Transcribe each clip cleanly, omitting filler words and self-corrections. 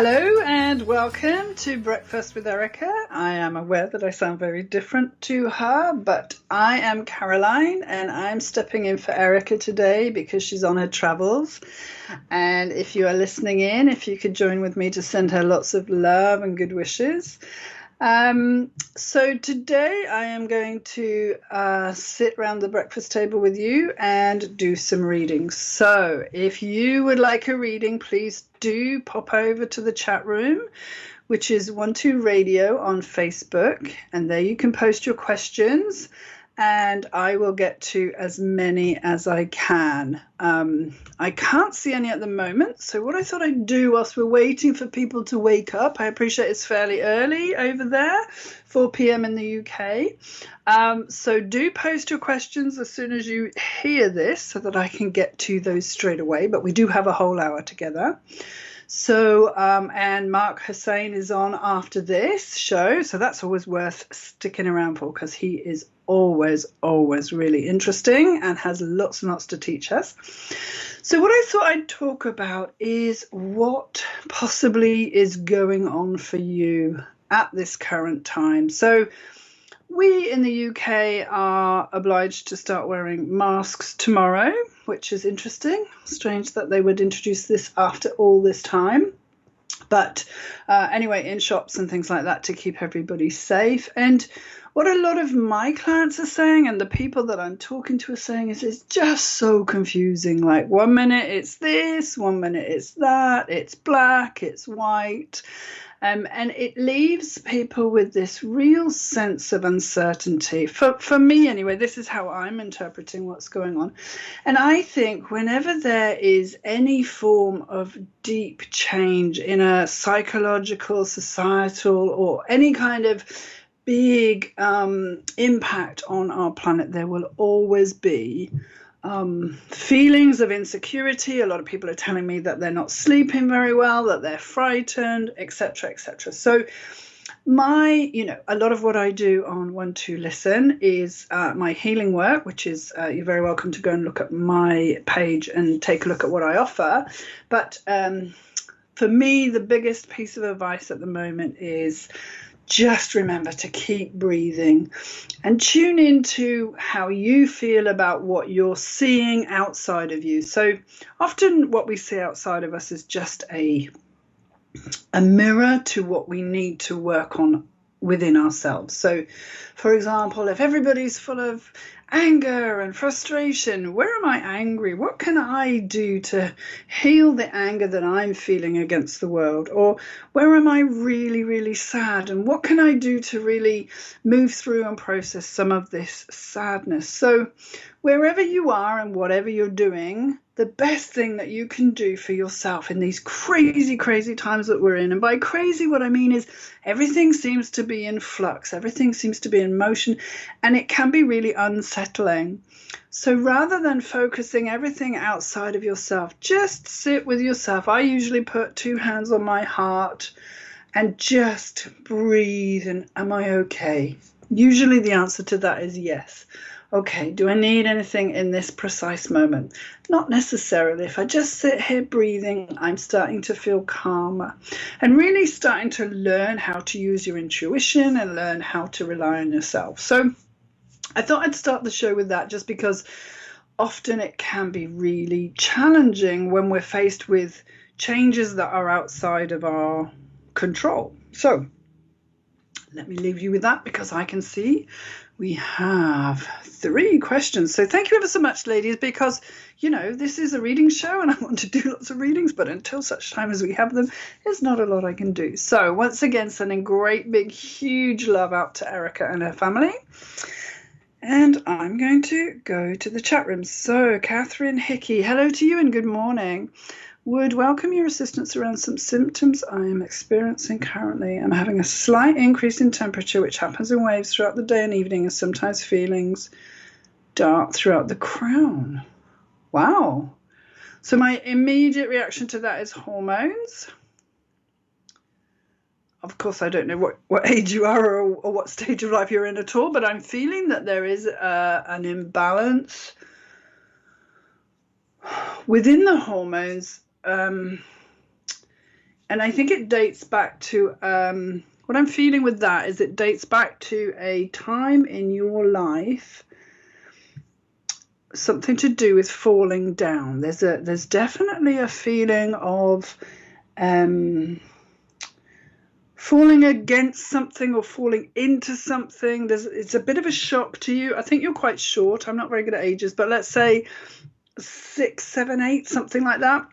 Hello and welcome to Breakfast with Erica. I am aware that I sound very different to her, but I am Caroline and I'm stepping in for Erica today because she's on her travels. And if you are listening in, if you could join with me to send her lots of love and good wishes. So today I am going to sit around the breakfast table with you and do some readings. So if you would like a reading, please do pop over to the chat room, which is 12 Radio on Facebook, and there you can post your questions and I will get to as many as I can. I can't see any at the moment, so what I thought I'd do whilst we're waiting for people to wake up, I appreciate it's fairly early over there, 4 p.m. in the UK. So do post your questions as soon as you hear this so that I can get to those straight away, but we do have a whole hour together. So, and Mark Hussain is on after this show, so that's always worth sticking around for because he is always really interesting and has lots and lots to teach us. So what I thought I'd talk about is what possibly is going on for you at this current time. So we in the UK are obliged to start wearing masks tomorrow, which is interesting. Strange that they would introduce this after all this time. But anyway, in shops and things like that to keep everybody safe. And what a lot of my clients are saying and the people that I'm talking to are saying is it's just so confusing. Like 1 minute it's this, 1 minute it's that, it's black, it's white. And it leaves people with this real sense of uncertainty. For me, anyway, this is how I'm interpreting what's going on. And I think whenever there is any form of deep change in a psychological, societal, or any kind of big impact on our planet, there will always be feelings of insecurity. A lot of people are telling me that they're not sleeping very well, that they're frightened, etc., etc. So a lot of what I do on 12Listen is my healing work, which is you're very welcome to go and look at my page and take a look at what I offer. But for me, the biggest piece of advice at the moment is just remember to keep breathing and tune into how you feel about what you're seeing outside of you. So often what we see outside of us is just a mirror to what we need to work on within ourselves. So, for example, if everybody's full of anger and frustration, where am I angry? What can I do to heal the anger that I'm feeling against the world? Or where am I really, really sad? And what can I do to really move through and process some of this sadness? So wherever you are and whatever you're doing, the best thing that you can do for yourself in these crazy, crazy times that we're in, and by crazy what I mean is everything seems to be in flux, everything seems to be in motion, and it can be really unsettling. So rather than focusing everything outside of yourself, just sit with yourself. I usually put 2 hands on my heart and just breathe and am I okay? Usually the answer to that is yes. Okay, do I need anything in this precise moment? Not necessarily. If I just sit here breathing, I'm starting to feel calmer and really starting to learn how to use your intuition and learn how to rely on yourself. So I thought I'd start the show with that just because often it can be really challenging when we're faced with changes that are outside of our control. So let me leave you with that because I can see we have 3 questions. So thank you ever so much, ladies, because, this is a reading show and I want to do lots of readings, but until such time as we have them, there's not a lot I can do. So once again, sending great, big, huge love out to Erica and her family. And I'm going to go to the chat room. So Catherine Hickey, hello to you and good morning. Would welcome your assistance around some symptoms I am experiencing currently. I'm having a slight increase in temperature, which happens in waves throughout the day and evening, and sometimes feelings dart throughout the crown. Wow. So my immediate reaction to that is hormones. Of course, I don't know what age you are or what stage of life you're in at all, but I'm feeling that there is an imbalance within the hormones. And I think it dates back to, what I'm feeling with that is it dates back to a time in your life, something to do with falling down. There's definitely a feeling of falling against something or falling into something. It's a bit of a shock to you. I think you're quite short. I'm not very good at ages, but let's say 6, 7, 8, something like that.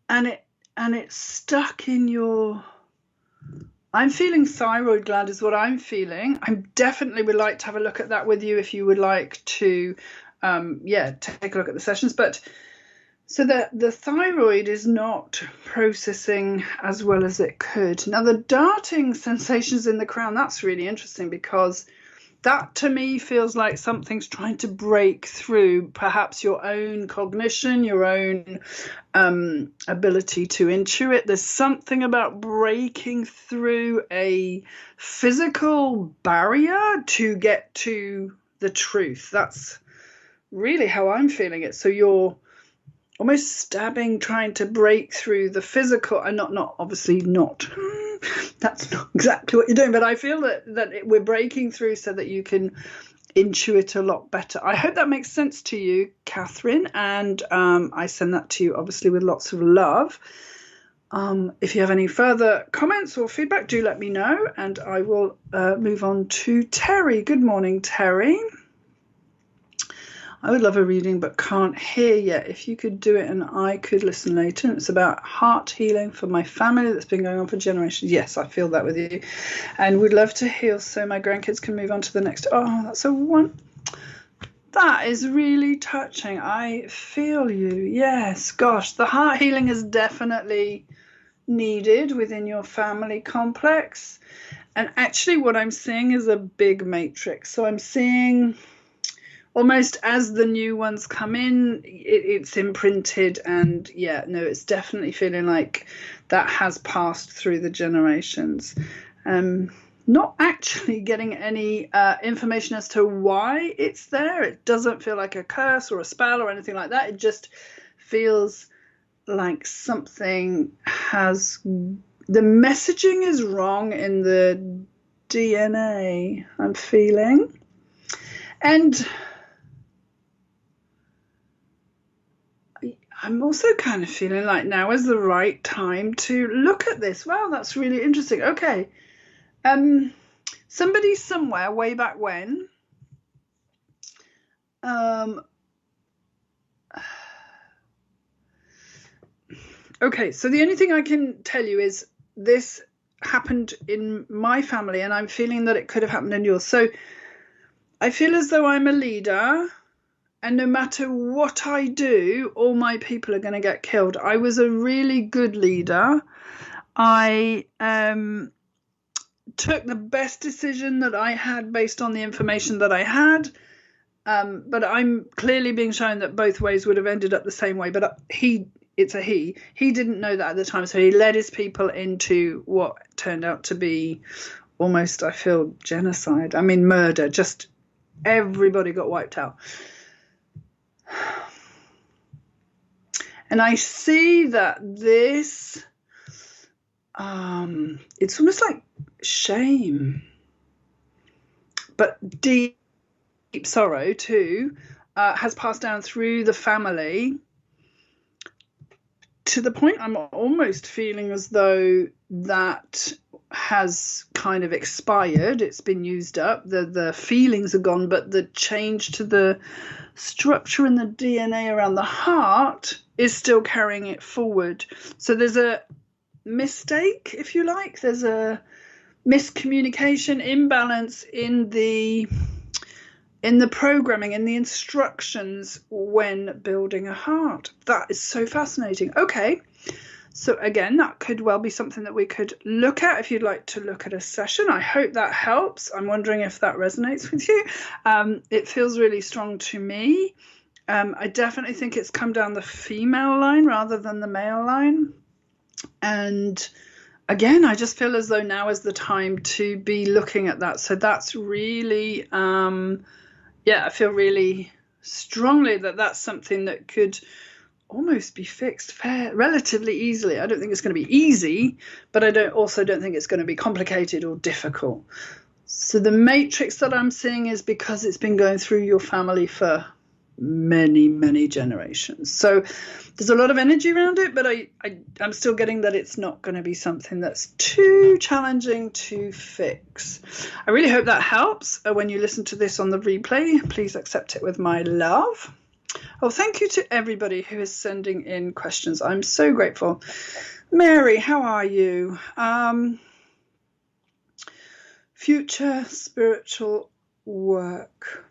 And it's stuck in your... I'm feeling thyroid gland is what I'm feeling. I definitely would like to have a look at that with you if you would like to, take a look at the sessions. But so the thyroid is not processing as well as it could. Now, the darting sensations in the crown, that's really interesting, because that to me feels like something's trying to break through perhaps your own cognition, your own ability to intuit. There's something about breaking through a physical barrier to get to the truth. That's really how I'm feeling it. So you're almost stabbing, trying to break through the physical, and not obviously not. That's not exactly what you're doing, but I feel that we're breaking through so that you can intuit a lot better. I hope that makes sense to you, Catherine, and I send that to you obviously with lots of love. If you have any further comments or feedback, do let me know, and I will move on to Terry. Good morning, Terry. I would love a reading but can't hear yet. If you could do it and I could listen later. It's about heart healing for my family that's been going on for generations. Yes, I feel that with you. And would love to heal so my grandkids can move on to the next. Oh, that's a one. That is really touching. I feel you. Yes, gosh, the heart healing is definitely needed within your family complex. And actually what I'm seeing is a big matrix. So I'm seeing... almost as the new ones come in, it's imprinted, and it's definitely feeling like that has passed through the generations. Not actually getting any information as to why it's there. It doesn't feel like a curse or a spell or anything like that. It just feels like something has... the messaging is wrong in the DNA, I'm feeling. And... I'm also kind of feeling like now is the right time to look at this. Wow, that's really interesting. Okay. Somebody somewhere way back when. Okay, so the only thing I can tell you is this happened in my family, and I'm feeling that it could have happened in yours. So I feel as though I'm a leader, and no matter what I do, all my people are going to get killed. I was a really good leader. I took the best decision that I had based on the information that I had. But I'm clearly being shown that both ways would have ended up the same way. But it's a he. He didn't know that at the time. So he led his people into what turned out to be almost, I feel, genocide. I mean, murder. Just everybody got wiped out. And I see that this, it's almost like shame, but deep sorrow too, has passed down through the family to the point I'm almost feeling as though that has kind of expired. It's been used up. The feelings are gone, but the change to the structure in the DNA around the heart is still carrying it forward. So there's a mistake, if you like. There's a miscommunication, imbalance in the programming, in the instructions when building a heart. That is so fascinating. Okay. So again, that could well be something that we could look at if you'd like to look at a session. I hope that helps. I'm wondering if that resonates with you. It feels really strong to me. I definitely think it's come down the female line rather than the male line. And again, I just feel as though now is the time to be looking at that. So that's really, I feel really strongly that that's something that could almost be fixed relatively easily. I don't think it's going to be easy, but I also don't think it's going to be complicated or difficult. So the matrix that I'm seeing is because it's been going through your family for many, many generations. So there's a lot of energy around it, but I'm still getting that it's not going to be something that's too challenging to fix. I really hope that helps. When you listen to this on the replay, please accept it with my love. Oh, thank you to everybody who is sending in questions. I'm so grateful. Mary, how are you? Future spiritual work.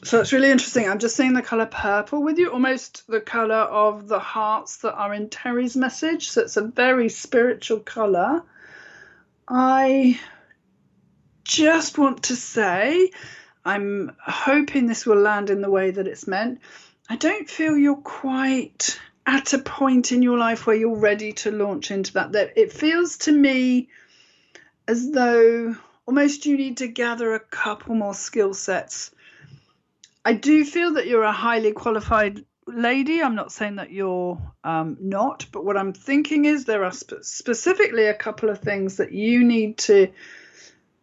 So it's really interesting. I'm just seeing the color purple with you, almost the color of the hearts that are in Terry's message. So it's a very spiritual color. I just want to say, I'm hoping this will land in the way that it's meant. I don't feel you're quite at a point in your life where you're ready to launch into that. That it feels to me as though almost you need to gather a couple more skill sets. I do feel that you're a highly qualified lady. I'm not saying that you're not, but what I'm thinking is there are specifically a couple of things that you need to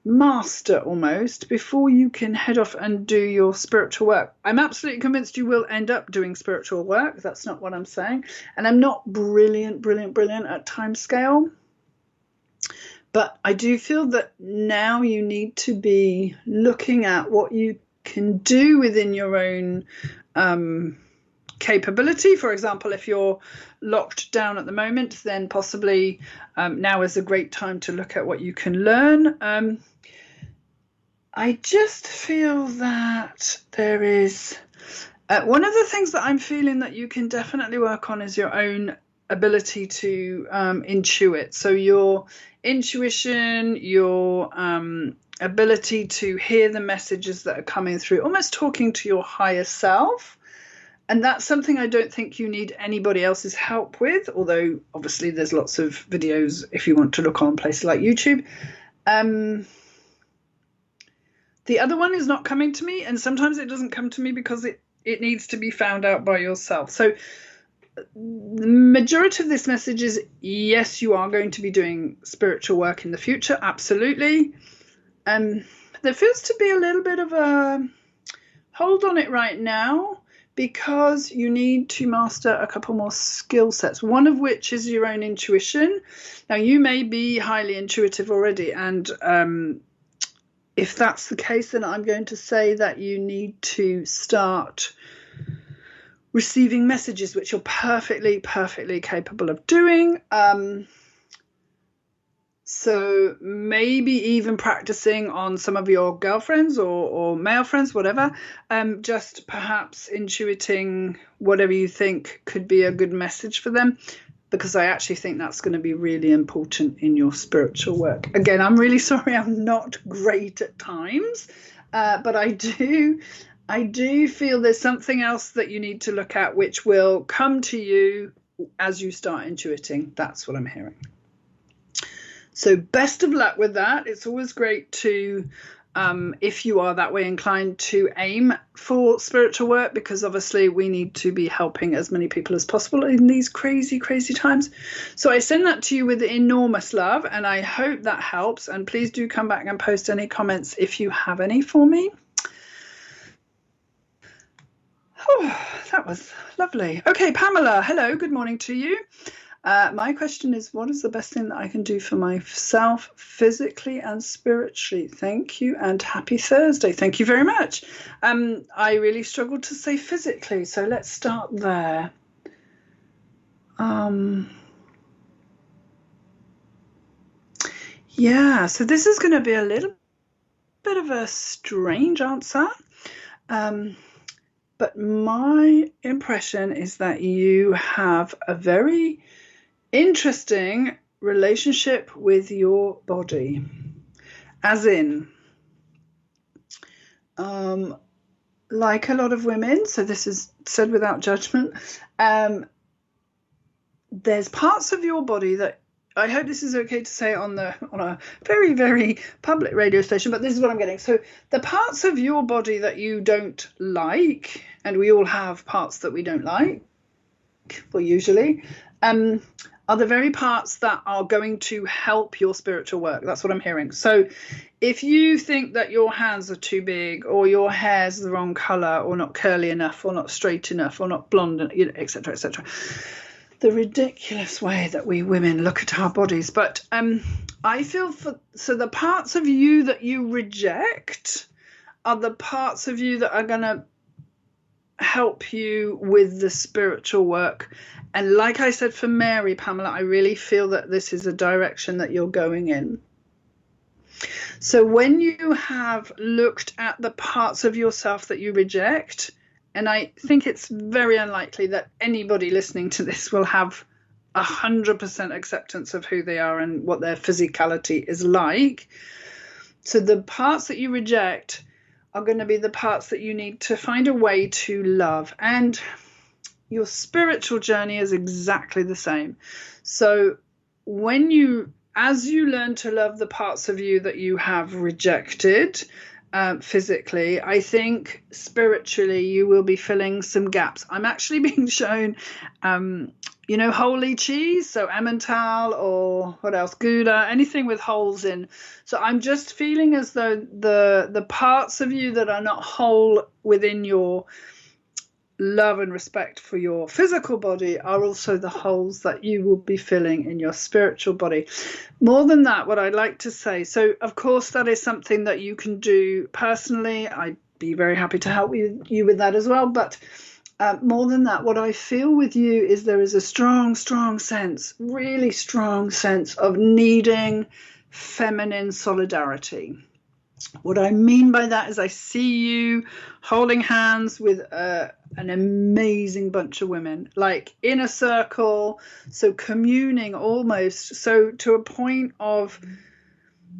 master almost before you can head off and do your spiritual work. I'm absolutely convinced you will end up doing spiritual work. That's not what I'm saying. And I'm not brilliant at time scale. But I do feel that now you need to be looking at what you can do within your own capability. For example, if you're locked down at the moment, then possibly now is a great time to look at what you can learn. I just feel that there is one of the things that I'm feeling that you can definitely work on is your own ability to intuit. So your intuition, your ability to hear the messages that are coming through, almost talking to your higher self. And that's something I don't think you need anybody else's help with, although obviously there's lots of videos if you want to look on places like YouTube. The other one is not coming to me, and sometimes it doesn't come to me because it needs to be found out by yourself. So the majority of this message is, yes, you are going to be doing spiritual work in the future, absolutely. There feels to be a little bit of a hold on it right now because you need to master a couple more skill sets, one of which is your own intuition. Now, you may be highly intuitive already, and if that's the case, then I'm going to say that you need to start receiving messages, which you're perfectly capable of doing. So maybe even practicing on some of your girlfriends or male friends, whatever, just perhaps intuiting whatever you think could be a good message for them, because I actually think that's going to be really important in your spiritual work. Again, I'm really sorry I'm not great at times, but I do feel there's something else that you need to look at, which will come to you as you start intuiting. That's what I'm hearing. So best of luck with that. It's always great to, if you are that way inclined, to aim for spiritual work, because obviously we need to be helping as many people as possible in these crazy times. So I send that to you with enormous love, and I hope that helps. And please do come back and post any comments if you have any for me. Oh, that was lovely. Okay, Pamela, hello, good morning to you. My question is, what is the best thing that I can do for myself physically and spiritually? Thank you, and happy Thursday. Thank you very much. I really struggled to say physically, so let's start there. Yeah, so this is going to be a little bit of a strange answer. But my impression is that you have a very interesting relationship with your body, as in, like a lot of women, so this is said without judgment, there's parts of your body that I hope this is okay to say on a very, very public radio station, but this is what I'm getting. So the parts of your body that you don't like, and we all have parts that we don't like, well, usually, are the very parts that are going to help your spiritual work. That's what I'm hearing. So if you think that your hands are too big, or your hair's the wrong color, or not curly enough, or not straight enough, or not blonde, etc., etc., the ridiculous way that we women look at our bodies. But I feel so the parts of you that you reject are the parts of you that are going to help you with the spiritual work. And like I said for Mary, Pamela, I really feel that this is a direction that you're going in. So when you have looked at the parts of yourself that you reject, and I think it's very unlikely that anybody listening to this will have 100% acceptance of who they are and what their physicality is like. So the parts that you reject are going to be the parts that you need to find a way to love. And your spiritual journey is exactly the same. So as you learn to love the parts of you that you have rejected, physically, I think spiritually you will be filling some gaps. I'm actually being shown, holy cheese, so Emmental, or what else, Gouda, anything with holes in. So I'm just feeling as though the parts of you that are not whole within your love and respect for your physical body are also the holes that you will be filling in your spiritual body. More than that, what I'd like to say, so of course that is something that you can do personally. I'd be very happy to help you with that as well. But more than that, what I feel with you is there is a strong sense, really strong sense of needing feminine solidarity. What I mean by that is I see you holding hands with an amazing bunch of women, like in a circle, so communing almost, so to a point of,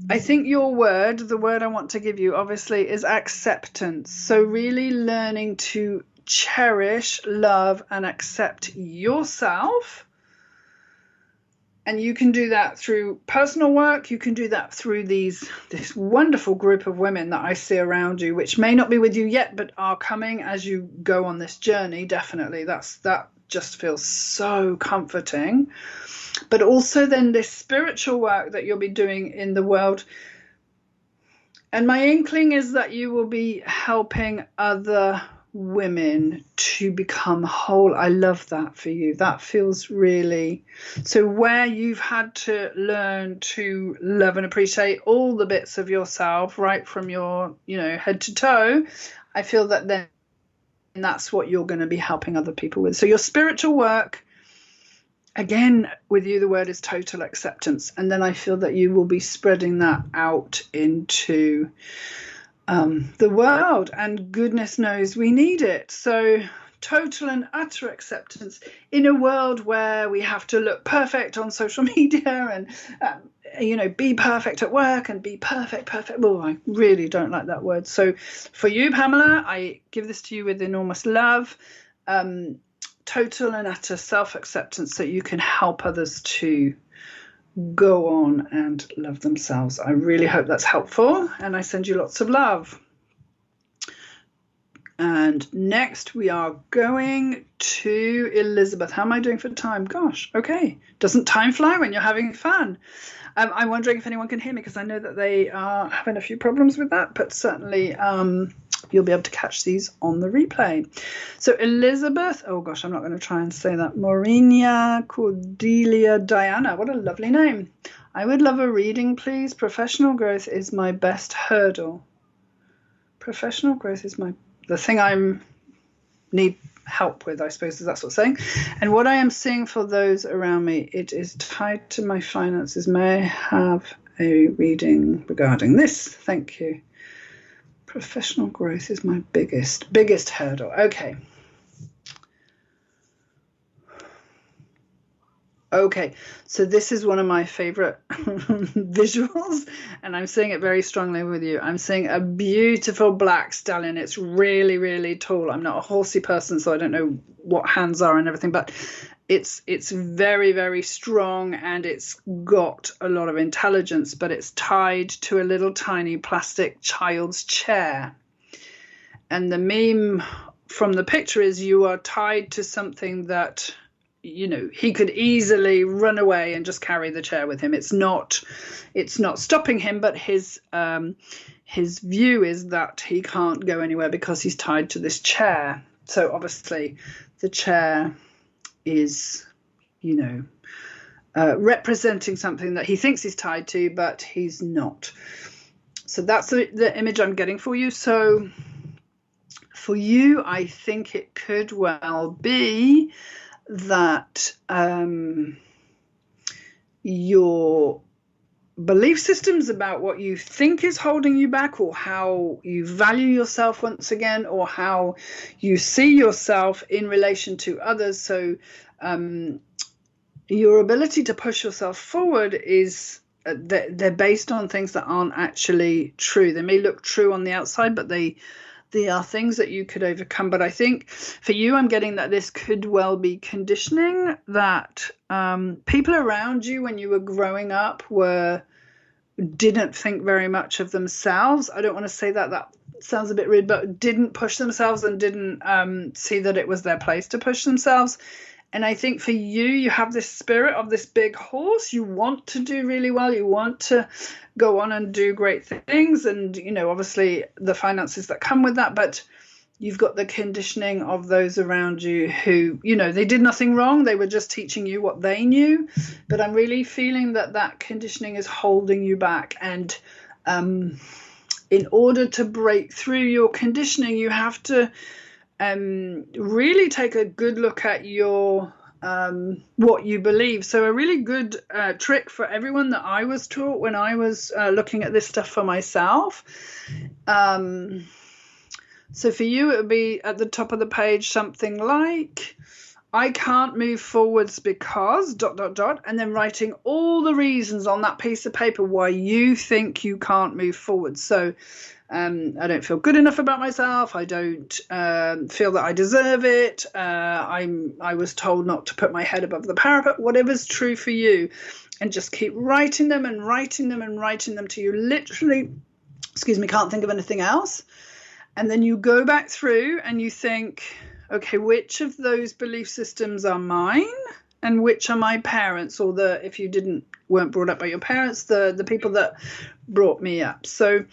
I think the word I want to give you obviously is acceptance. So really learning to cherish, love, and accept yourself. And you can do that through personal work. You can do that through this wonderful group of women that I see around you, which may not be with you yet, but are coming as you go on this journey. Definitely. That just feels so comforting. But also then this spiritual work that you'll be doing in the world. And my inkling is that you will be helping other women to become whole. I love that for you. That feels really, so where you've had to learn to love and appreciate all the bits of yourself, right from your head to toe, I feel that then that's what you're going to be helping other people with. So your spiritual work, again, with you the word is total acceptance, and then I feel that you will be spreading that out into the world, and goodness knows we need it. So total and utter acceptance in a world where we have to look perfect on social media and be perfect at work and be perfect. Oh, I really don't like that word. So for you, Pamela, I give this to you with enormous love, total and utter self-acceptance, so you can help others to go on and love themselves. I really hope that's helpful, and I send you lots of love. And next we are going to Elizabeth. How am I doing for time? Gosh, okay. Doesn't time fly when you're having fun? I'm wondering if anyone can hear me, because I know that they are having a few problems with that, but certainly you'll be able to catch these on the replay. So Elizabeth, oh gosh, I'm not going to try and say that. Maurina Cordelia Diana, what a lovely name. I would love a reading, please. Professional growth is my best hurdle. Professional growth is the thing I need help with, I suppose, is that sort of saying. And what I am seeing for those around me, it is tied to my finances. May I have a reading regarding this? Thank you. Professional growth is my biggest hurdle. Okay. Okay, so this is one of my favorite visuals, and I'm saying it very strongly with you. I'm seeing a beautiful black stallion. It's really, really tall. I'm not a horsey person, so I don't know what hands are and everything, but it's very, very strong, and it's got a lot of intelligence, but it's tied to a little tiny plastic child's chair. And the meme from the picture is you are tied to something that, you know, he could easily run away and just carry the chair with him. It's not stopping him, but his view is that he can't go anywhere because he's tied to this chair. So obviously the chair is, you know, representing something that he thinks he's tied to, but he's not. So that's the image I'm getting for you. So for you, I think it could well be that your belief systems about what you think is holding you back, or how you value yourself once again, or how you see yourself in relation to others. So your ability to push yourself forward is they're based on things that aren't actually true. They may look true on the outside, but they are things that you could overcome. But I think for you, I'm getting that this could well be conditioning, that people around you when you were growing up didn't think very much of themselves. I don't want to say that sounds a bit rude, but didn't push themselves and didn't see that it was their place to push themselves. And I think for you, you have this spirit of this big horse. You want to do really well. You want to go on and do great things. And, you know, obviously the finances that come with that. But you've got the conditioning of those around you who, you know, they did nothing wrong. They were just teaching you what they knew. But I'm really feeling that conditioning is holding you back. And in order to break through your conditioning, you have to really take a good look at your what you believe. So a really good trick for everyone that I was taught when I was looking at this stuff for myself. So for you, it would be at the top of the page something like, I can't move forwards because ... and then writing all the reasons on that piece of paper why you think you can't move forward. So I don't feel good enough about myself. I don't feel that I deserve it. I was told not to put my head above the parapet. Whatever's true for you, and just keep writing them and writing them and writing them till you literally, can't think of anything else. And then you go back through and you think, okay, which of those belief systems are mine and which are my parents, or if you weren't brought up by your parents, the people that brought me up. So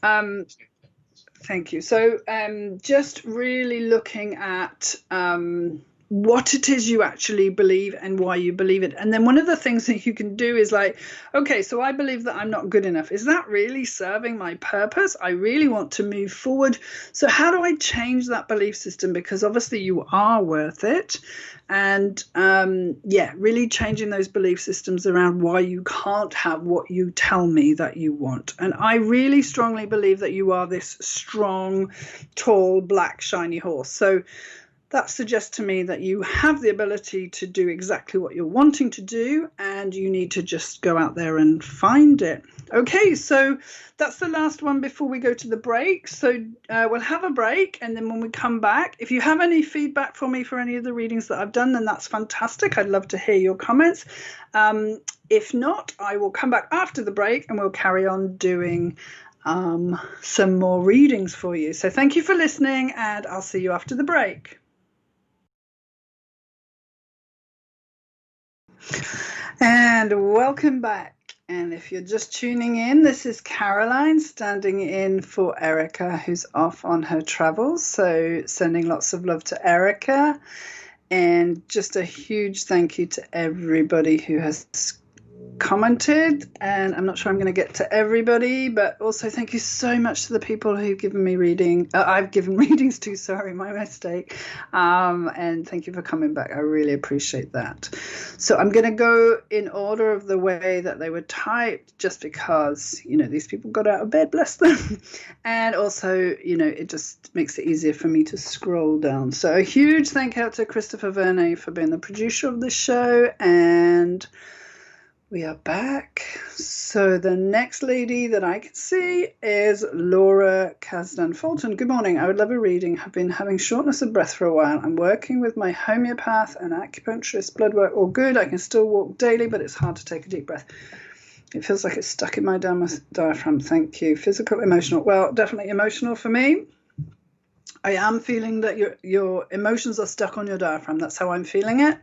thank you. So just really looking at what it is you actually believe and why you believe it. And then one of the things that you can do is like, okay, so I believe that I'm not good enough. Is that really serving my purpose? I really want to move forward. So how do I change that belief system? Because obviously you are worth it. And really changing those belief systems around why you can't have what you tell me that you want. And I really strongly believe that you are this strong, tall, black, shiny horse. So that suggests to me that you have the ability to do exactly what you're wanting to do, and you need to just go out there and find it. Okay, so that's the last one before we go to the break. So we'll have a break, and then when we come back, if you have any feedback for me for any of the readings that I've done, then that's fantastic. I'd love to hear your comments. If not, I will come back after the break and we'll carry on doing some more readings for you. So thank you for listening, and I'll see you after the break. And welcome back. And if you're just tuning in, this is Caroline standing in for Erica, who's off on her travels. So sending lots of love to Erica, and just a huge thank you to everybody who has commented, and I'm not sure I'm going to get to everybody, but also thank you so much to the people who've given me I've given readings to, sorry, my mistake. And thank you for coming back. I really appreciate that. So I'm going to go in order of the way that they were typed, just because, these people got out of bed, bless them. And also, it just makes it easier for me to scroll down. So a huge thank you to Christopher Verne for being the producer of this show, and we are back. So the next lady that I can see is Laura Kasdan Fulton. Good morning. I would love a reading. I've been having shortness of breath for a while. I'm working with my homeopath and acupuncturist. Blood work all good. I can still walk daily, but it's hard to take a deep breath. It feels like it's stuck in my diaphragm. Thank you. Physical, emotional. Well, definitely emotional for me. I am feeling that your emotions are stuck on your diaphragm. That's how I'm feeling it.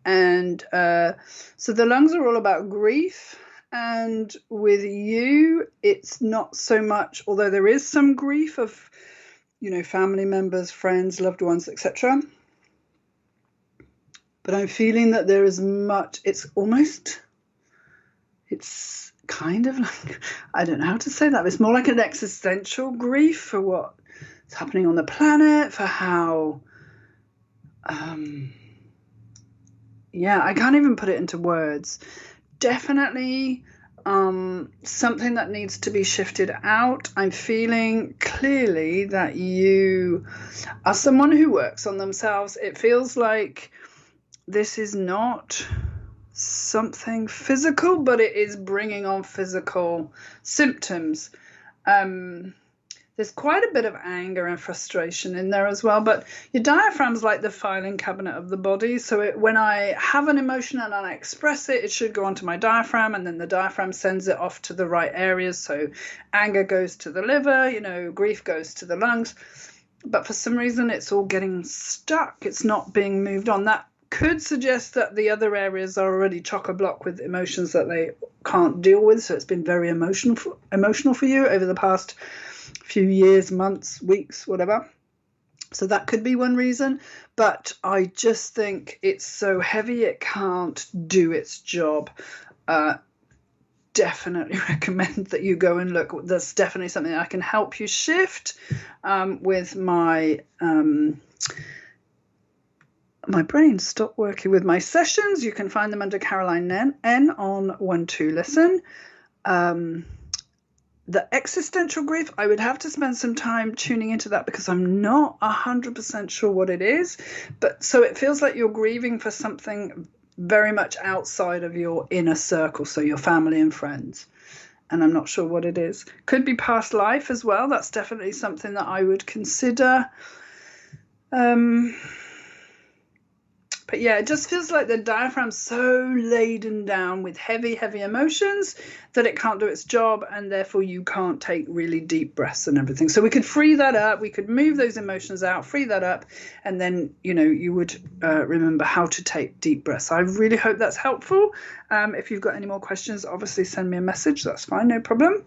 And so the lungs are all about grief. And with you, it's not so much, although there is some grief of, family members, friends, loved ones, etc. But I'm feeling that there is much, it's kind of like, I don't know how to say that. It's more like an existential grief for what's happening on the planet, for how, I can't even put it into words. Definitely something that needs to be shifted out. I'm feeling clearly that you are someone who works on themselves. It feels like this is not something physical, but it is bringing on physical symptoms. There's quite a bit of anger and frustration in there as well, but your diaphragm's like the filing cabinet of the body. So when I have an emotion and I express it, it should go onto my diaphragm, and then the diaphragm sends it off to the right areas. So anger goes to the liver, grief goes to the lungs. But for some reason, it's all getting stuck. It's not being moved on. That could suggest that the other areas are already chock-a-block with emotions that they can't deal with. So it's been very emotional for you over the past few years, months, weeks, whatever. So that could be one reason. But I just think it's so heavy it can't do its job. Definitely recommend that you go and look. There's definitely something I can help you shift with my my brain stopped working with my sessions. You can find them under Caroline N on 12Listen. The existential grief, I would have to spend some time tuning into that because I'm not 100% sure what it is. But so it feels like you're grieving for something very much outside of your inner circle, so your family and friends. And I'm not sure what it is. Could be past life as well. That's definitely something that I would consider. But yeah, it just feels like the diaphragm's so laden down with heavy, heavy emotions that it can't do its job, and therefore you can't take really deep breaths and everything. So we could free that up. We could move those emotions out, free that up, and then, you would remember how to take deep breaths. I really hope that's helpful. If you've got any more questions, obviously send me a message. That's fine, no problem.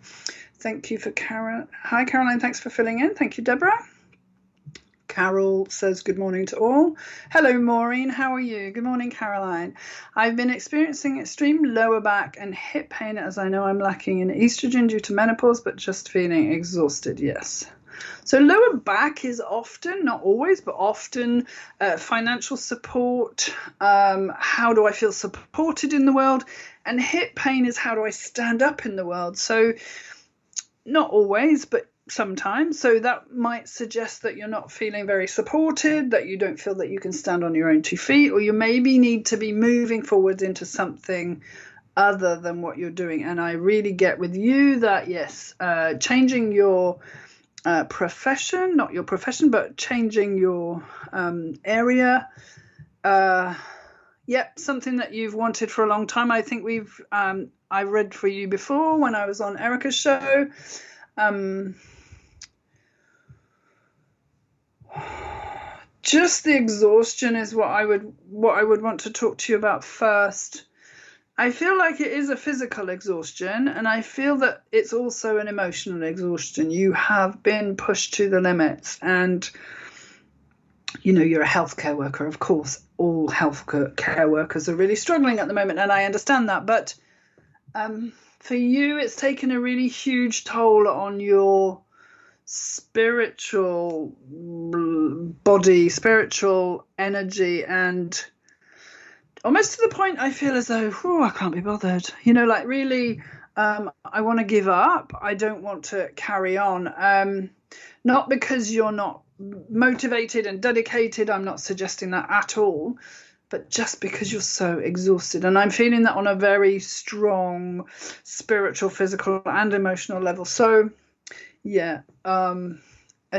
Thank you for Karen. Hi, Caroline. Thanks for filling in. Thank you, Deborah. Carol says good morning to all. Hello, Maureen. How are you? Good morning, Caroline. I've been experiencing extreme lower back and hip pain as I know I'm lacking in estrogen due to menopause, but just feeling exhausted. Yes. So lower back is often, not always, but often financial support. How do I feel supported in the world? And hip pain is how do I stand up in the world? So not always, but sometimes. So that might suggest that you're not feeling very supported, that you don't feel that you can stand on your own 2 feet, or you maybe need to be moving forward into something other than what you're doing. And I really get with you that, yes, changing your profession, not your profession, but changing your area. Something that you've wanted for a long time. I think I read for you before when I was on Erica's show. Just the exhaustion is what I would want to talk to you about first. I feel like it is a physical exhaustion, and I feel that it's also an emotional exhaustion. You have been pushed to the limits, and you're a healthcare worker. Of course, all healthcare workers are really struggling at the moment, and I understand that, but For you, it's taken a really huge toll on your spiritual body, spiritual energy, and almost to the point I feel as though, oh, I can't be bothered. Like really, I want to give up. I don't want to carry on. Not because you're not motivated and dedicated. I'm not suggesting that at all. But just because you're so exhausted. And I'm feeling that on a very strong spiritual, physical, and emotional level. So, yeah, a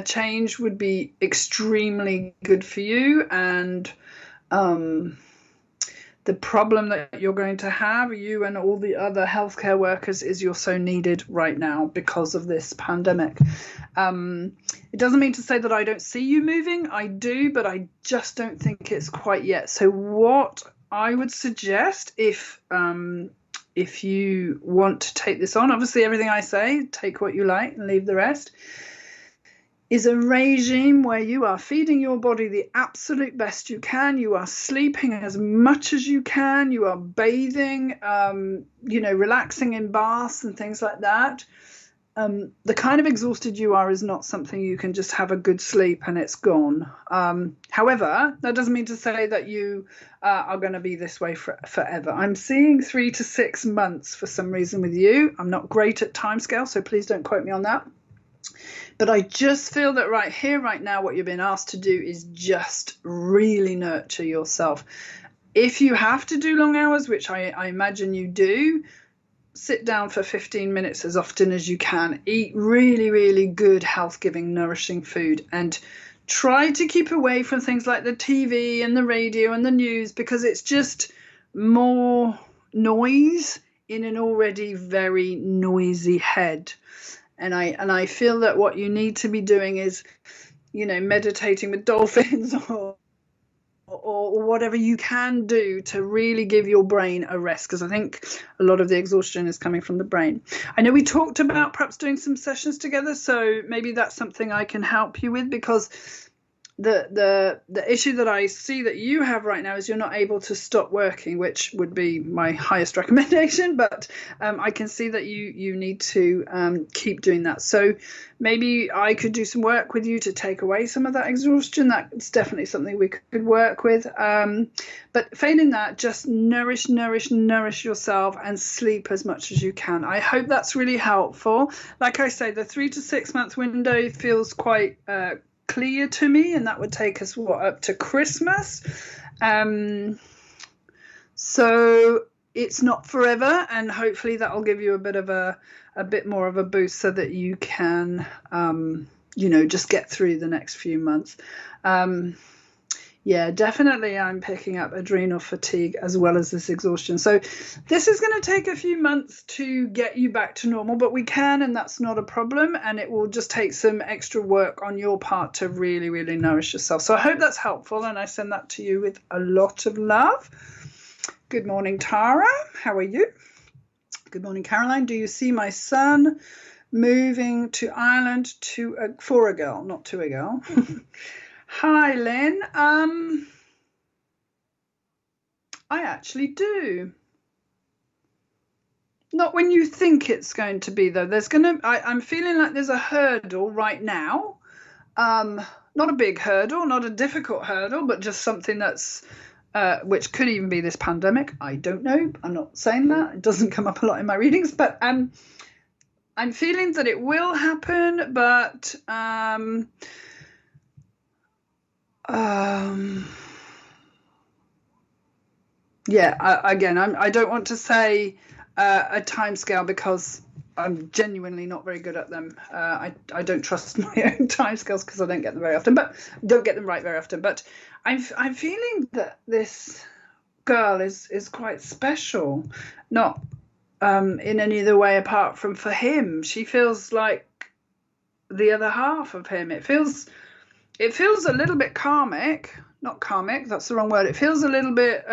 change would be extremely good for you. And the problem that you're going to have, you and all the other healthcare workers, is you're so needed right now because of this pandemic. It doesn't mean to say that I don't see you moving. I do, but I just don't think it's quite yet. So what I would suggest, if you want to take this on, obviously everything I say, take what you like and leave the rest, is a regime where you are feeding your body the absolute best you can. You are sleeping as much as you can. You are bathing, relaxing in baths and things like that. The kind of exhausted you are is not something you can just have a good sleep and it's gone. However, that doesn't mean to say that you are going to be this way forever. I'm seeing 3 to 6 months for some reason with you. I'm not great at timescale, so please don't quote me on that. But I just feel that right here, right now, what you've been asked to do is just really nurture yourself. If you have to do long hours, which I imagine you do, sit down for 15 minutes as often as you can. Eat really, really good, health-giving, nourishing food. And try to keep away from things like the TV and the radio and the news, because it's just more noise in an already very noisy head. And I feel that what you need to be doing is, meditating with dolphins or whatever you can do to really give your brain a rest, because I think a lot of the exhaustion is coming from the brain. I know we talked about perhaps doing some sessions together, so maybe that's something I can help you with, because the issue that I see that you have right now is you're not able to stop working, which would be my highest recommendation, but I can see that you need to keep doing that. So maybe I could do some work with you to take away some of that exhaustion. That's definitely something we could work with. But failing that, just nourish yourself and sleep as much as you can. I hope that's really helpful. Like I say, the 3 to 6 month window feels quite clear to me, and that would take us up to Christmas. So it's not forever, and hopefully that'll give you a bit more of a boost so that you can just get through the next few months. Yeah, definitely I'm picking up adrenal fatigue as well as this exhaustion. So this is going to take a few months to get you back to normal, but we can, and that's not a problem. And it will just take some extra work on your part to really, really nourish yourself. So I hope that's helpful, and I send that to you with a lot of love. Good morning, Tara. How are you? Good morning, Caroline. Do you see my son moving to Ireland for a girl, not to a girl? Hi, Lynn. I actually do. Not when you think it's going to be, though. I'm feeling like there's a hurdle right now. Not a big hurdle, not a difficult hurdle, but just something that's which could even be this pandemic. I don't know. I'm not saying that. It doesn't come up a lot in my readings, but I'm feeling that it will happen, but I don't want to say a timescale, because I'm genuinely not very good at them. I don't trust my own timescales because I don't get them very often, but don't get them right very often. But I'm feeling that this girl is quite special, not in any other way apart from for him. She feels like the other half of him. It feels a little bit karmic. Not karmic, that's the wrong word. It feels a little bit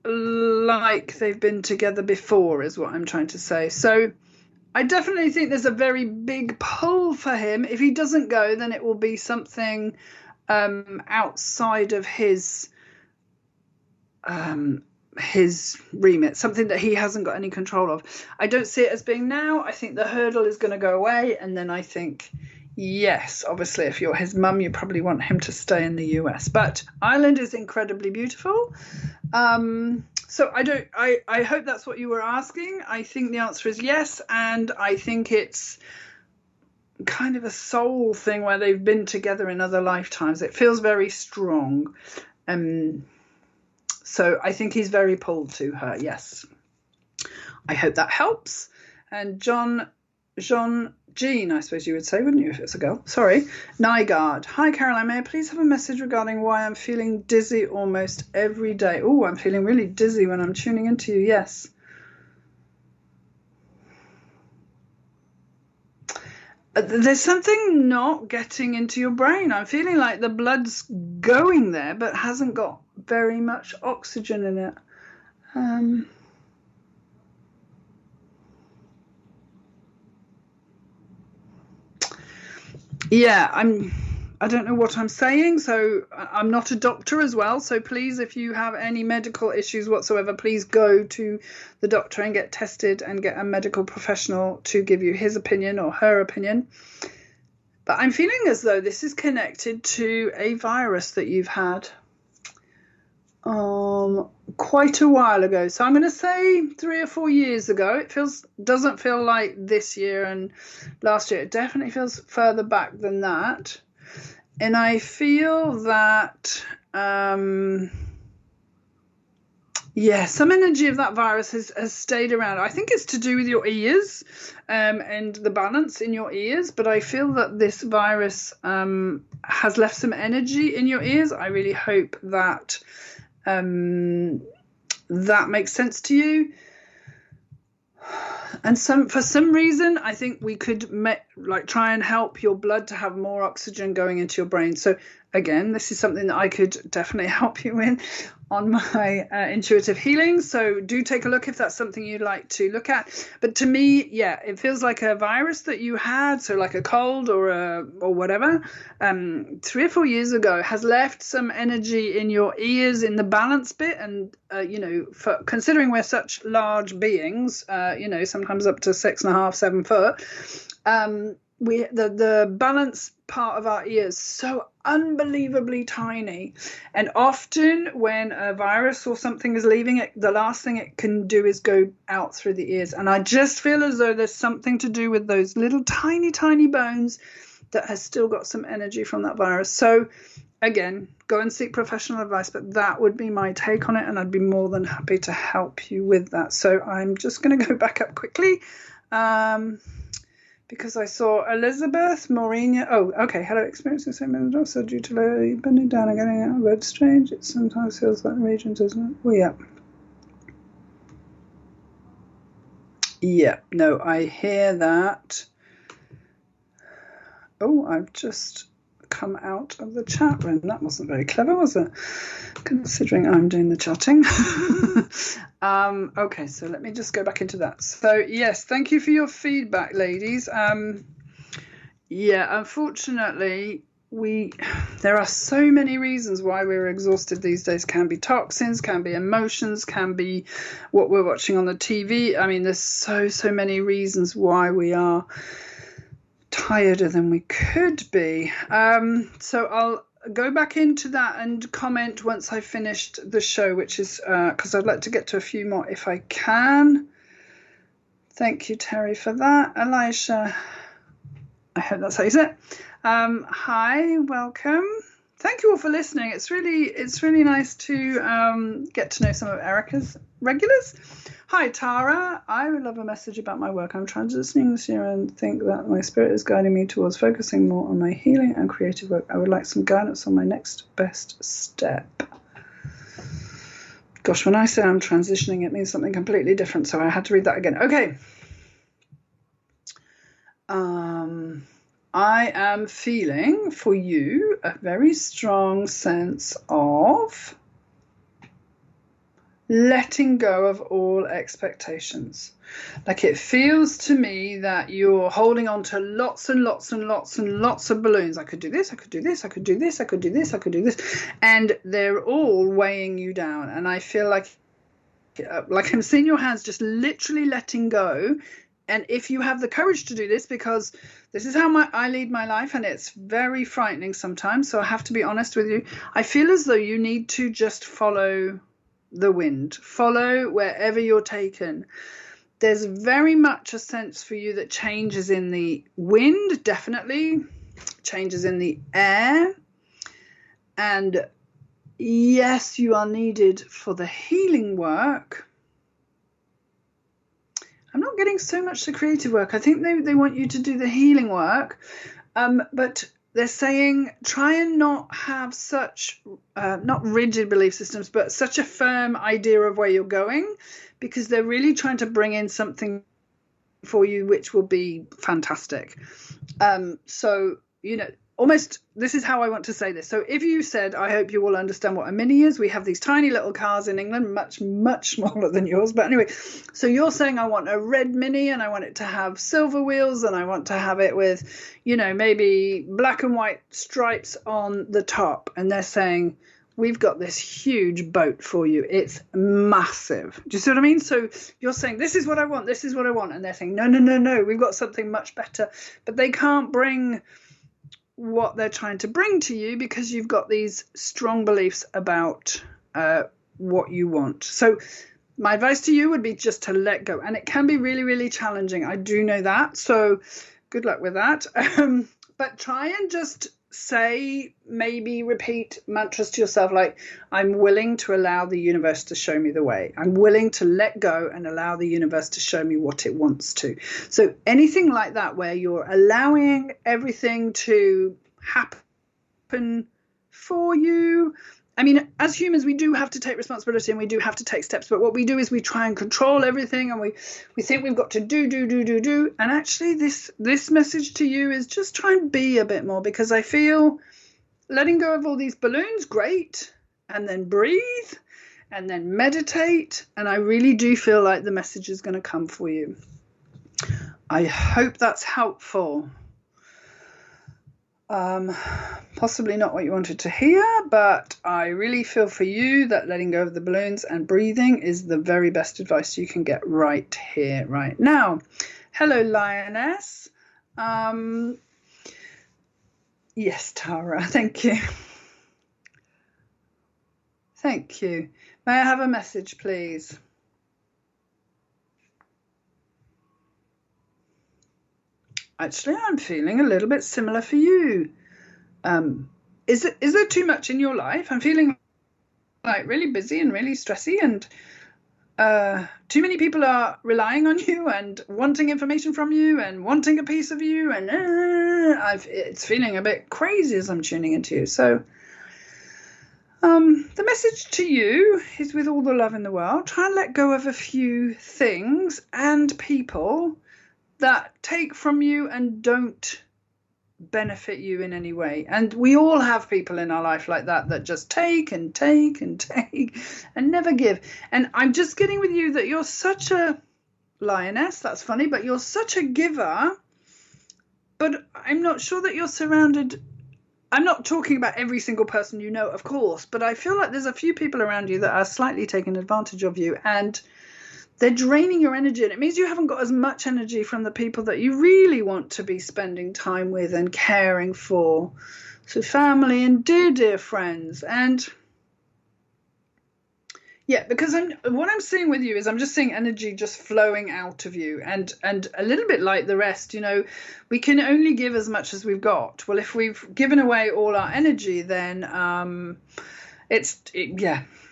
like they've been together before, is what I'm trying to say. So I definitely think there's a very big pull for him. If he doesn't go, then it will be something outside of his his remit, something that he hasn't got any control of. I don't see it as being now. I think the hurdle is going to go away, and then I think, yes, obviously, if you're his mum, you probably want him to stay in the US. But Ireland is incredibly beautiful. So I hope that's what you were asking. I think the answer is yes, and I think it's kind of a soul thing where they've been together in other lifetimes. It feels very strong. So I think he's very pulled to her, yes. I hope that helps. And Jean, I suppose you would say, wouldn't you, if it's a girl? Sorry. Nygaard. Hi, Caroline. May I please have a message regarding why I'm feeling dizzy almost every day? Oh, I'm feeling really dizzy when I'm tuning into you. Yes. There's something not getting into your brain. I'm feeling like the blood's going there, but hasn't got very much oxygen in it. Yeah, I don't know what I'm saying, so I'm not a doctor as well. So please, if you have any medical issues whatsoever, please go to the doctor and get tested and get a medical professional to give you his opinion or her opinion. But I'm feeling as though this is connected to a virus that you've had quite a while ago. So I'm going to say 3 or 4 years ago. It doesn't feel like this year and last year. It definitely feels further back than that. And I feel that, some energy of that virus has stayed around. I think it's to do with your ears and the balance in your ears. But I feel that this virus has left some energy in your ears. I really hope that that makes sense to you. And for some reason, I think we could try and help your blood to have more oxygen going into your brain. So again, this is something that I could definitely help you with on my intuitive healing. So do take a look if that's something you'd like to look at. But to me, it feels like a virus that you had, so like a cold or whatever, 3 or 4 years ago, has left some energy in your ears in the balance bit. And for considering we're such large beings, sometimes up to 6.5, 7 foot, the balance part of our ears so unbelievably tiny, and often when a virus or something is leaving it, the last thing it can do is go out through the ears. And I just feel as though there's something to do with those little tiny bones that has still got some energy from that virus. So again, go and seek professional advice, but that would be my take on it, and I'd be more than happy to help you with that. So I'm just going to go back up quickly because I saw Elizabeth Maureen. Oh, okay. Hello, experiencing the same also due to bending down and getting out of bed. Strange. It sometimes feels like the region, doesn't it? Well, yeah. Yeah, no, I hear that. Oh, I've just come out of the chat room. That wasn't very clever, was it? Considering I'm doing the chatting. Okay, so let me just go back into that. So yes, thank you for your feedback, ladies. Unfortunately, there are so many reasons why we're exhausted these days. Can be toxins, can be emotions, can be what we're watching on the TV. I mean, there's so many reasons why we are tireder than we could be. So I'll go back into that and comment once I've finished the show, which is because I'd like to get to a few more if I can. Thank you, Terry, for that. Elisha, I hope that's how you say it. Hi, welcome. Thank you all for listening. It's really nice to get to know some of Erica's regulars. Hi, Tara. I would love a message about my work. I'm transitioning this year and think that my spirit is guiding me towards focusing more on my healing and creative work. I would like some guidance on my next best step. Gosh, when I say I'm transitioning, it means something completely different, so I had to read that again. Okay. I am feeling for you a very strong sense of letting go of all expectations. Like, it feels to me that you're holding on to lots and lots and lots and lots of balloons. I could do this, I could do this, I could do this, I could do this, I could do this. And they're all weighing you down. And I feel like like I'm seeing your hands just literally letting go. And if you have the courage to do this, because this is how I lead my life, and it's very frightening sometimes, so I have to be honest with you, I feel as though you need to just follow the wind, follow wherever you're taken. There's very much a sense for you that change is in the wind, definitely, changes in the air, and yes, you are needed for the healing work. I'm not getting so much the creative work. I think they want you to do the healing work, but they're saying try and not have such, not rigid belief systems, but such a firm idea of where you're going, because they're really trying to bring in something for you which will be fantastic. So, you know, almost, this is how I want to say this. So if you said, I hope you all understand what a Mini is. We have these tiny little cars in England, much, much smaller than yours. But anyway, so you're saying I want a red Mini and I want it to have silver wheels and I want to have it with, you know, maybe black and white stripes on the top. And they're saying, we've got this huge boat for you. It's massive. Do you see what I mean? So you're saying, this is what I want. This is what I want. And they're saying, no, no, no, no. We've got something much better. But they can't bring what they're trying to bring to you because you've got these strong beliefs about what you want. So my advice to you would be just to let go. And it can be really, really challenging. I do know that. So good luck with that. But try and just say, maybe repeat mantras to yourself like, I'm willing to allow the universe to show me the way. I'm willing to let go and allow the universe to show me what it wants to. So anything like that, where you're allowing everything to happen for you. I mean, as humans, we do have to take responsibility and we do have to take steps. But what we do is we try and control everything, and we think we've got to do. And actually, this message to you is just try and be a bit more, because I feel letting go of all these balloons, great, and then breathe and then meditate. And I really do feel like the message is going to come for you. I hope that's helpful. Possibly not what you wanted to hear, but I really feel for you that letting go of the balloons and breathing is the very best advice you can get right here, right now. Hello, Lioness. Yes, Tara, thank you. Thank you. May I have a message, please? Actually, I'm feeling a little bit similar for you. Is there too much in your life? I'm feeling like really busy and really stressy, and too many people are relying on you and wanting information from you and wanting a piece of you, and it's feeling a bit crazy as I'm tuning into you. So the message to you is, with all the love in the world, try and let go of a few things and people that take from you and don't benefit you in any way. And we all have people in our life like that just take and take and take and never give. And I'm just getting with you that you're such a lioness. That's funny, but you're such a giver. But I'm not sure that you're surrounded. I'm not talking about every single person you know, of course, but I feel like there's a few people around you that are slightly taking advantage of you, and they're draining your energy, and it means you haven't got as much energy from the people that you really want to be spending time with and caring for. So family and dear friends. And yeah, because what I'm seeing with you is I'm just seeing energy just flowing out of you, and a little bit like the rest, you know, we can only give as much as we've got. Well, if we've given away all our energy, then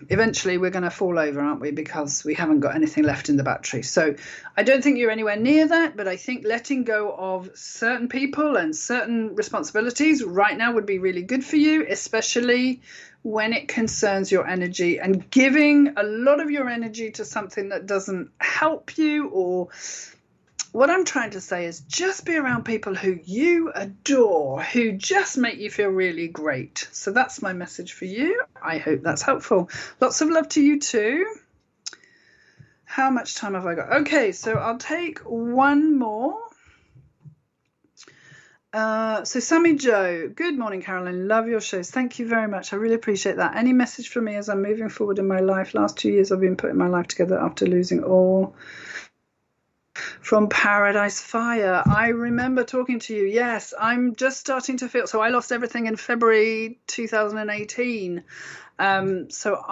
eventually we're going to fall over, aren't we? Because we haven't got anything left in the battery. So I don't think you're anywhere near that, but I think letting go of certain people and certain responsibilities right now would be really good for you, especially when it concerns your energy, and giving a lot of your energy to something that doesn't help you. Or what I'm trying to say is just be around people who you adore, who just make you feel really great. So that's my message for you. I hope that's helpful. Lots of love to you too. How much time have I got? Okay, so I'll take one more. So Sammy Joe, good morning, Caroline. Love your shows. Thank you very much. I really appreciate that. Any message from me as I'm moving forward in my life? Last 2 years I've been putting my life together after losing all from Paradise Fire. I remember talking to you. Yes, I'm just starting to feel. So I lost everything in February 2018. So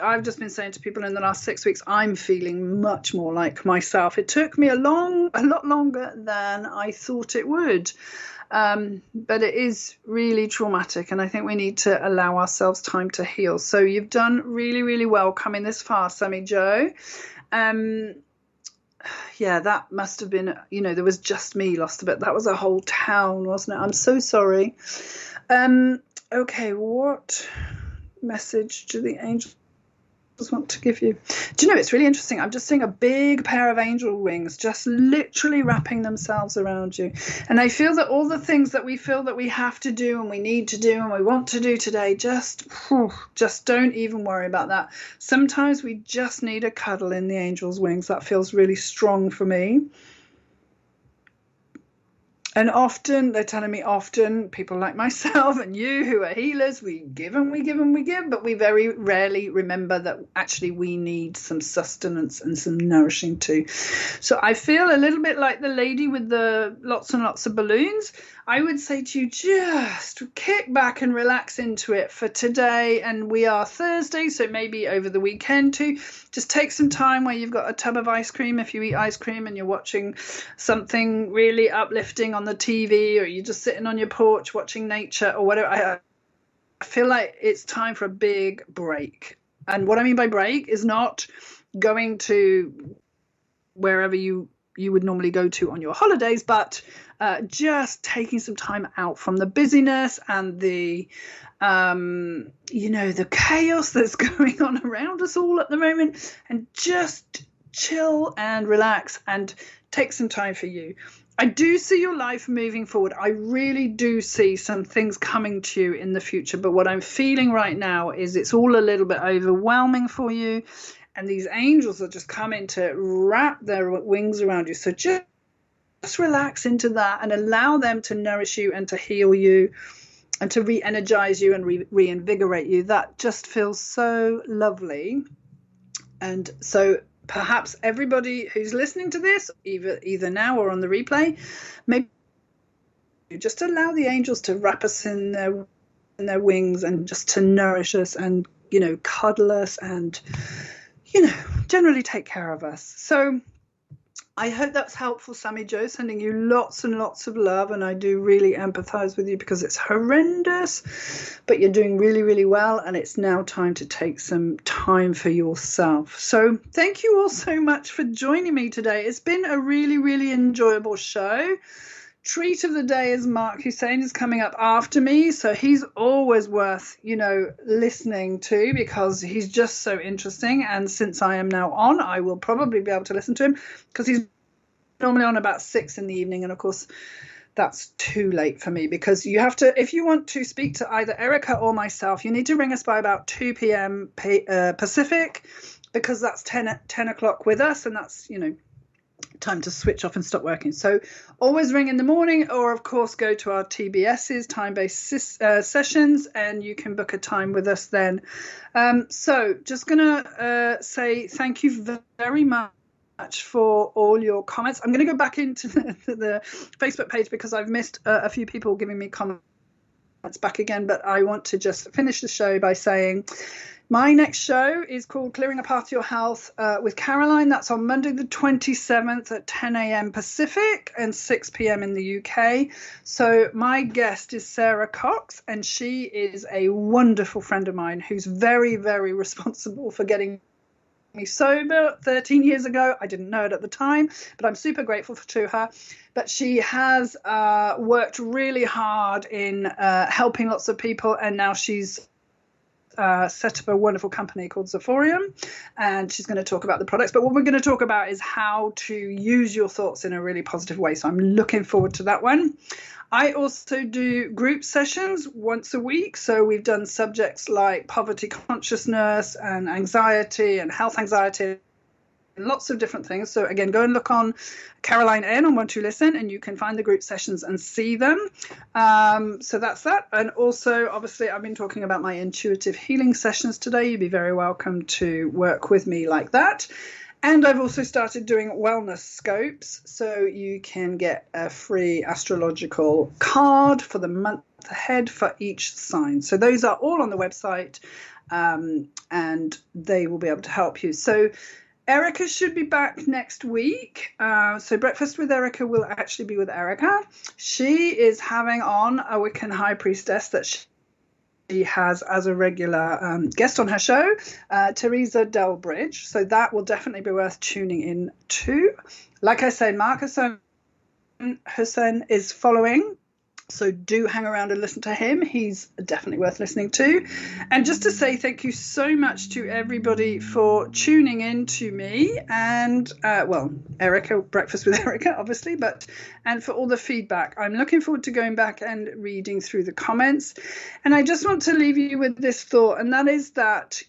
I've just been saying to people in the last 6 weeks, I'm feeling much more like myself. It took me a lot longer than I thought it would. But it is really traumatic, and I think we need to allow ourselves time to heal. So you've done really, really well coming this far, Sammy Joe. Yeah, that must have been, there was just me lost a bit. That was a whole town, wasn't it? I'm so sorry. Okay, what message do the angels want to give you? Do you know, it's really interesting. I'm just seeing a big pair of angel wings just literally wrapping themselves around you. And I feel that all the things that we feel that we have to do and we need to do and we want to do today, just don't even worry about that. Sometimes we just need a cuddle in the angel's wings. That feels really strong for me. And often, they're telling me often, people like myself and you who are healers, we give and we give and we give, but we very rarely remember that actually we need some sustenance and some nourishing too. So I feel a little bit like the lady with the lots and lots of balloons. I would say to you, just kick back and relax into it for today. And we are Thursday, so maybe over the weekend too. Just take some time where you've got a tub of ice cream, if you eat ice cream, and you're watching something really uplifting on the TV, or you're just sitting on your porch watching nature or whatever. I feel like it's time for a big break. And what I mean by break is not going to wherever you would normally go to on your holidays, but just taking some time out from the busyness and the the chaos that's going on around us all at the moment, and just chill and relax and take some time for you. I do see your life moving forward. I really do see some things coming to you in the future, but what I'm feeling right now is it's all a little bit overwhelming for you, and these angels are just coming to wrap their wings around you. So just relax into that and allow them to nourish you and to heal you and to re-energize you and reinvigorate you. That just feels so lovely. And so perhaps everybody who's listening to this, either now or on the replay, maybe just allow the angels to wrap us in their wings and just to nourish us and, cuddle us and, generally take care of us. So I hope that's helpful, Sammy Joe, sending you lots and lots of love. And I do really empathize with you because it's horrendous, but you're doing really, really well. And it's now time to take some time for yourself. So thank you all so much for joining me today. It's been a really, really enjoyable show. Treat of the day is Mark Hussein is coming up after me. So he's always worth, listening to because he's just so interesting. And since I am now on, I will probably be able to listen to him because he's normally on about 6 in the evening. And of course, that's too late for me because you have to, if you want to speak to either Erica or myself, you need to ring us by about 2 p.m. Pacific because that's 10 o'clock with us. And that's, time to switch off and stop working. So always ring in the morning, or of course go to our TBS's time-based sessions and you can book a time with us then. So just gonna say thank you very much for all your comments. I'm going to go back into the Facebook page because I've missed a few people giving me comments back again, but I want to just finish the show by saying my next show is called Clearing a Path to Your Health with Caroline. That's on Monday the 27th at 10 a.m. Pacific and 6 p.m. in the UK. So my guest is Sarah Cox, and she is a wonderful friend of mine who's very, very responsible for getting me sober 13 years ago. I didn't know it at the time, but I'm super grateful to her. But she has worked really hard in helping lots of people, and now she's set up a wonderful company called Zephorium, and she's going to talk about the products. But what we're going to talk about is how to use your thoughts in a really positive way. So I'm looking forward to that one. I also do group sessions once a week. So we've done subjects like poverty consciousness and anxiety and health anxiety lots of different things. So again, go and look on Caroline N on 12Listen, and you can find the group sessions and see them. So that's that. And also, obviously, I've been talking about my intuitive healing sessions today. You'd be very welcome to work with me like that. And I've also started doing wellness scopes, so you can get a free astrological card for the month ahead for each sign. So those are all on the website, and they will be able to help you. So Erica should be back next week. So Breakfast with Erica will actually be with Erica. She is having on a Wiccan High Priestess that she has as a regular guest on her show, Teresa Delbridge. So that will definitely be worth tuning in to. Like I said, Mark Hussein is following. So do hang around and listen to him. He's definitely worth listening to. And just to say thank you so much to everybody for tuning in to me and, Erica, Breakfast with Erica, obviously, and for all the feedback. I'm looking forward to going back and reading through the comments. And I just want to leave you with this thought, and that is that,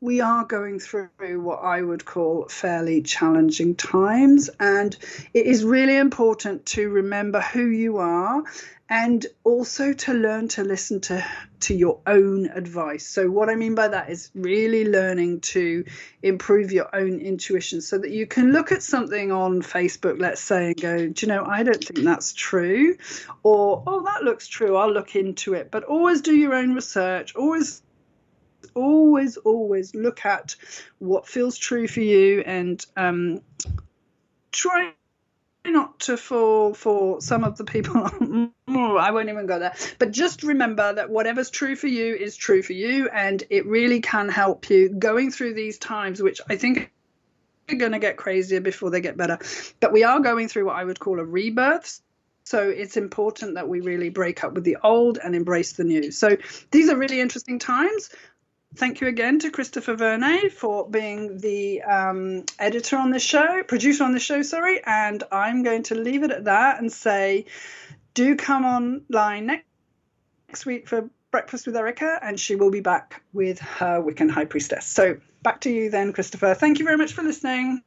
we are going through what I would call fairly challenging times. And it is really important to remember who you are and also to learn to listen to your own advice. So what I mean by that is really learning to improve your own intuition so that you can look at something on Facebook, let's say, and go, do you know, I don't think that's true. Or, oh, that looks true, I'll look into it. But always do your own research. Always look at what feels true for you, and try not to fall for some of the people. I won't even go there, but just remember that whatever's true for you is true for you, and it really can help you going through these times, which I think are going to get crazier before they get better. But we are going through what I would call a rebirth. So it's important that we really break up with the old and embrace the new. So these are really interesting times. Thank you again to Christopher Vernay for being the producer on the show, and I'm going to leave it at that and say, do come online next week for Breakfast with Erica, and she will be back with her Wiccan High Priestess. So back to you then, Christopher. Thank you very much for listening.